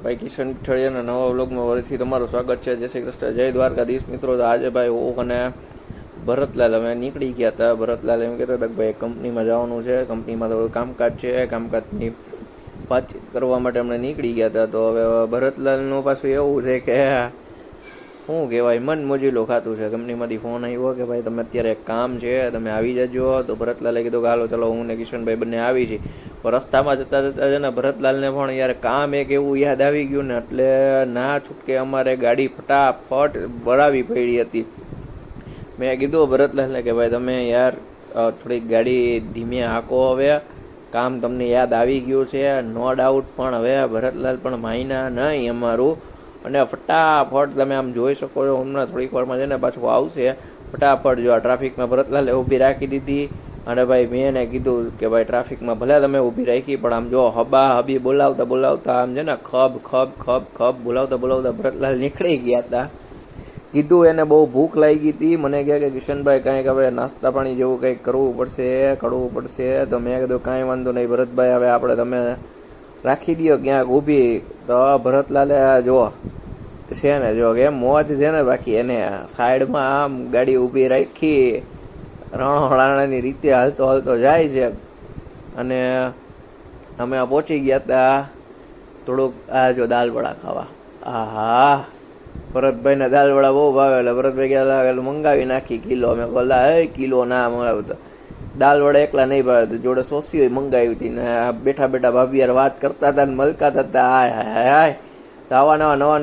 ભાઈ કિશન પીઠળિયાના નવા વ્લોગમાં ફરીથી તમારું સ્વાગત છે. જય શ્રી કૃષ્ણ, જય દ્વારકાધીશ. મિત્રો, તો આજે ભાઈ હું અને ભરતલાલ અમે નીકળી ગયા હતા. ભરતલાલ એમ કહેતા હતા કે ભાઈ કંપનીમાં જવાનું છે, કંપનીમાં થોડું કામકાજ છે, કામકાજની વાતચીત કરવા માટે અમને નીકળી ગયા હતા. તો હવે ભરતલાલનું પાછું એવું છે કે શું કહેવાય, મન મોજીલો ખાતું છે. કંપનીમાંથી ફોન આવ્યો કે ભાઈ તમે અત્યારે એક કામ છે, તમે આવી જજો. તો ભરતલાલે કીધું કે હાલો ચલો, હું ને કિશનભાઈ બંને આવી છીએ. પણ રસ્તામાં જતા જતા છે ને ભરતલાલને પણ યાર કામ એક એવું યાદ આવી ગયું ને, એટલે ના છૂટકે અમારે ગાડી ફટાફટ ભરાવી પડી હતી. મેં કીધું ભરતલાલને કે ભાઈ તમે યાર થોડીક ગાડી ધીમે હાંકો, હવે કામ તમને યાદ આવી ગયું છે નો ડાઉટ. પણ હવે ભરતલાલ પણ માયના નહીં અમારું, અને ફટાફટ તમે આમ જોઈ શકો છો, હમણાં થોડીક વારમાં છે ને પાછું આવશે. ફટાફટ જો આ ટ્રાફિકમાં ભરતલાલે ઊભી રાખી દીધી. અને ભાઈ મેં એને કીધું કે ભાઈ ટ્રાફિકમાં ભલે તમે ઊભી રાખી, પણ આમ જો હબા હબી બોલાવતા બોલાવતા આમ છે ને ખબ ખબ ખબ ખબ બોલાવતા બોલાવતા ભરતલાલ નીકળી ગયા હતા. કીધું એને બહુ ભૂખ લાગી હતી. મને કહે કે કિશનભાઈ કાંઈક હવે નાસ્તા પાણી જેવું કંઈક કરવું પડશે. તો મેં કીધું કાંઈ વાંધો નહીં ભરતભાઈ, હવે આપણે તમે રાખી દો ક્યાંક ઊભી. તો ભરતલાલે જો છે ને, જો કે મોજ છે ને, બાકી એને સાઈડમાં આમ ગાડી ઊભી રાખી, રણોળાણાની રીતે હાલતો હાલતો જાય છે. અને અમે પહોંચી ગયા હતા થોડુંક આ જો દાલવડા ખાવા. આહા, ભરતભાઈને દાલવડા બહુ ભાવે, એટલે ભરતભાઈ ગયા મંગાવી નાખી કિલો. અમે બોલા કિલો ના મંગાવ્યું, તો દાલવડા એકલા નહીં ભાવે, જોડે સોસી મંગાવી હતી. ને બેઠા બેઠા ભાભી યાર વાત કરતા હતા ને મલકાતા હતા. હાય હાય હાય, તો આવા નવા